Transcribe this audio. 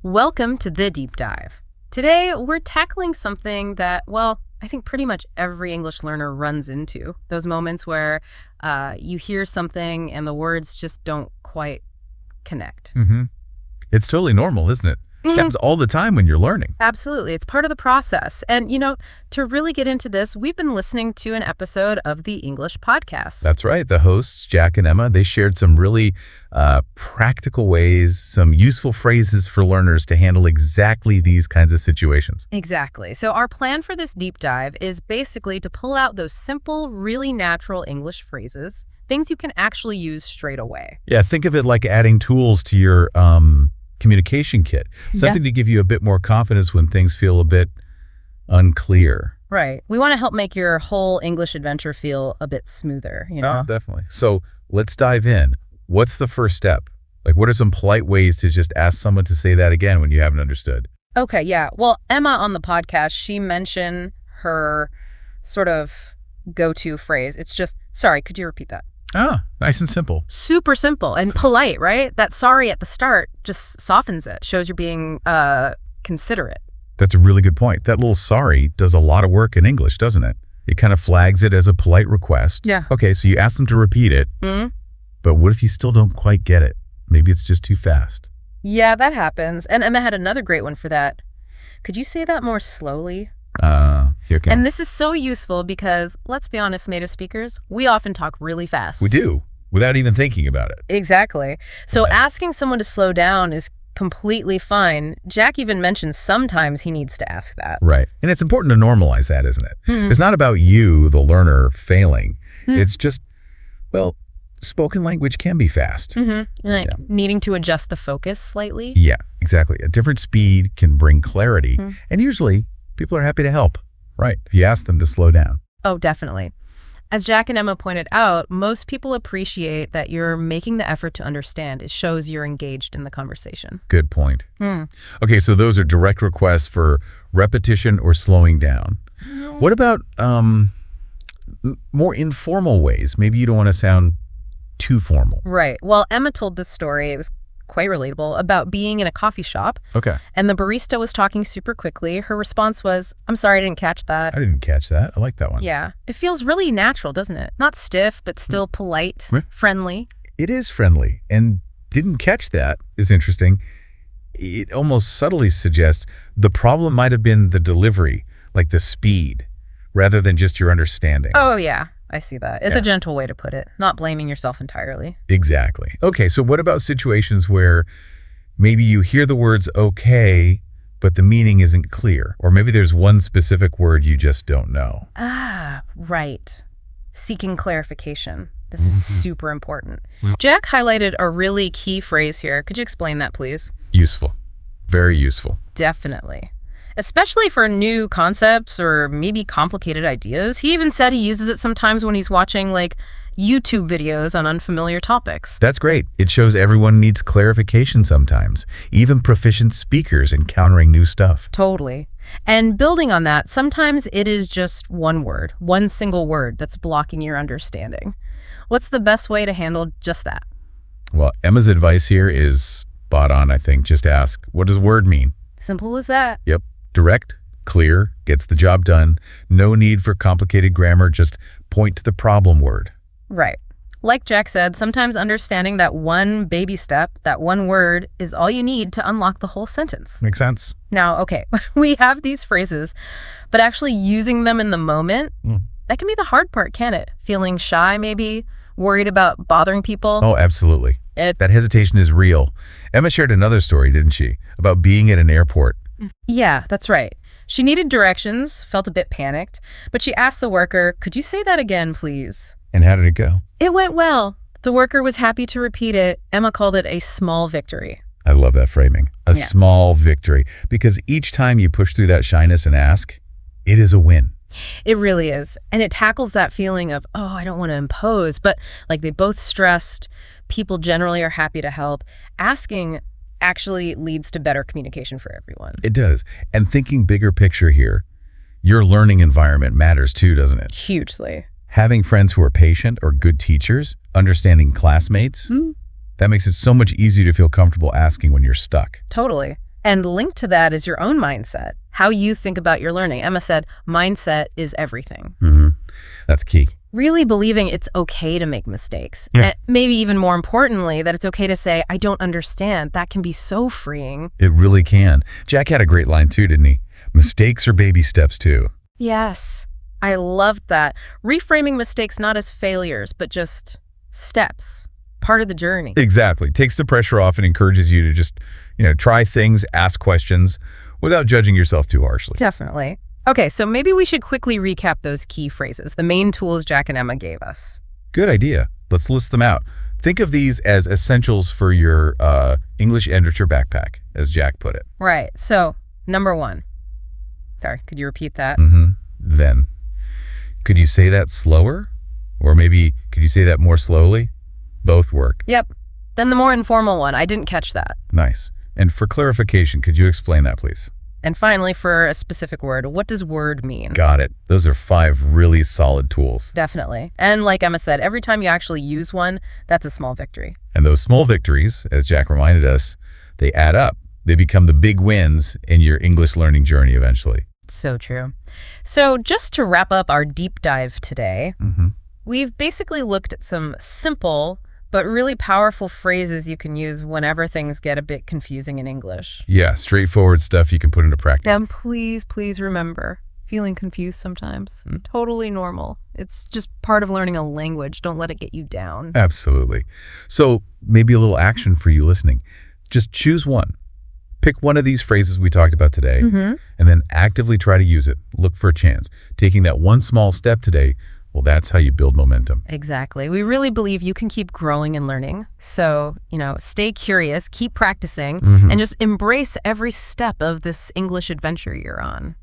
Welcome to The Deep Dive. Today, we're tackling something that, well, I think pretty much every English learner runs into. Those moments where you hear something and the words just don't quite connect. Mm-hmm. It's totally normal, isn't it? It happens all the time when you're learning. Absolutely. It's part of the process. And, to really get into this, we've been listening to an episode of the English Podcast. That's right. The hosts, Jack and Emma, they shared some really practical ways, some useful phrases for learners to handle exactly these kinds of situations. Exactly. So our plan for this deep dive is basically to pull out those simple, really natural English phrases, things you can actually use straight away. Yeah, think of it like adding tools to your communication kit, something to give you a bit more confidence when things feel a bit unclear. Right. We want to help make your whole English adventure feel a bit smoother, Oh, definitely. So let's dive in. What's the first step? Like, what are some polite ways to just ask someone to say that again when you haven't understood? Okay, yeah. Well, Emma on the podcast, she mentioned her sort of go-to phrase. It's just, sorry, could you repeat that? Ah, nice and simple. Super simple and polite, right? That sorry at the start just softens it, shows you're being considerate. That's a really good point. That little sorry does a lot of work in English, doesn't it? It kind of flags it as a polite request. Yeah. Okay, so you ask them to repeat it, but what if you still don't quite get it? Maybe it's just too fast. Yeah, that happens. And Emma had another great one for that. Could you say that more slowly? Okay. And this is so useful because, let's be honest, native speakers, we often talk really fast. We do, without even thinking about it. Exactly. So asking someone to slow down is completely fine. Jack even mentions sometimes he needs to ask that. Right. And it's important to normalize that, isn't it? It's not about you, the learner, failing. It's just, well, spoken language can be fast. Needing to adjust the focus slightly. Yeah, exactly. A different speed can bring clarity. And usually, people are happy to help. Right. If you ask them to slow down. Oh, definitely. As Jack and Emma pointed out, most people appreciate that you're making the effort to understand. It shows you're engaged in the conversation. Good point. Okay, so those are direct requests for repetition or slowing down. What about more informal ways? Maybe you don't want to sound too formal. Right. Well, Emma told this story. It was quite relatable, about being in a coffee shop. Okay. And the barista was talking super quickly. Her response was, I'm sorry, I didn't catch that. I didn't catch that. I like that one. Yeah. It feels really natural, doesn't it? Not stiff, but still polite, friendly. It is friendly. And didn't catch that is interesting. It almost subtly suggests the problem might have been the delivery, like the speed, rather than just your understanding. Oh, yeah. I see that. It's a gentle way to put it, not blaming yourself entirely. Exactly. Okay, so what about situations where maybe you hear the words okay, but the meaning isn't clear? Or maybe there's one specific word you just don't know. Ah, right. Seeking clarification. This is super important. Jack highlighted a really key phrase here. Could you explain that, please? Useful. Very useful. Definitely. Especially for new concepts or maybe complicated ideas. He even said he uses it sometimes when he's watching YouTube videos on unfamiliar topics. That's great. It shows everyone needs clarification sometimes, even proficient speakers encountering new stuff. Totally. And building on that, sometimes it is just one word, one single word that's blocking your understanding. What's the best way to handle just that? Well, Emma's advice here is spot on, I think. Just ask, what does word mean? Simple as that. Yep. Direct, clear, gets the job done. No need for complicated grammar. Just point to the problem word. Right. Like Jack said, sometimes understanding that one baby step, that one word, is all you need to unlock the whole sentence. Makes sense. Now, okay, we have these phrases, but actually using them in the moment, that can be the hard part, can't it? Feeling shy, maybe? Worried about bothering people? Oh, absolutely. That hesitation is real. Emma shared another story, didn't she? About being at an airport. Yeah, that's right. She needed directions, felt a bit panicked, but she asked the worker, could you say that again, please? And how did it go? It went well. The worker was happy to repeat it. Emma called it a small victory. I love that framing. A small victory. Because each time you push through that shyness and ask, it is a win. It really is. And it tackles that feeling of, oh, I don't want to impose, but they both stressed. People generally are happy to help. Asking actually leads to better communication for everyone. It does. And thinking bigger picture here, your learning environment matters too, doesn't it? Hugely. Having friends who are patient or good teachers, understanding classmates, that makes it so much easier to feel comfortable asking when you're stuck. Totally. And linked to that is your own mindset, how you think about your learning. Emma said, mindset is everything. That's key. Really believing it's okay to make mistakes. Yeah. And maybe even more importantly, that it's okay to say, I don't understand. That can be so freeing. It really can. Jack had a great line too, didn't he? Mistakes are baby steps too. Yes, I loved that. Reframing mistakes not as failures, but just steps, part of the journey. Exactly. Takes the pressure off and encourages you to just, try things, ask questions without judging yourself too harshly. Definitely. Okay, so maybe we should quickly recap those key phrases, the main tools Jack and Emma gave us. Good idea. Let's list them out. Think of these as essentials for your English literature backpack, as Jack put it. Right. So, number 1. Sorry, could you repeat that? Then. Could you say that slower? Or maybe could you say that more slowly? Both work. Yep. Then the more informal one. I didn't catch that. Nice. And for clarification, could you explain that, please? And finally, for a specific word, what does word mean? Got it. Those are 5 really solid tools. Definitely. And like Emma said, every time you actually use one, that's a small victory. And those small victories, as Jack reminded us, they add up. They become the big wins in your English learning journey eventually. So true. So just to wrap up our deep dive today, we've basically looked at some simple but really powerful phrases you can use whenever things get a bit confusing in English. Yeah, straightforward stuff you can put into practice. And please remember, feeling confused sometimes. Totally normal. It's just part of learning a language. Don't let it get you down. Absolutely. So maybe a little action for you listening. Just choose one. Pick one of these phrases we talked about today, and then actively try to use it. Look for a chance. Taking that one small step today, well, that's how you build momentum. Exactly. We really believe you can keep growing and learning. So, stay curious, keep practicing, and just embrace every step of this English adventure you're on.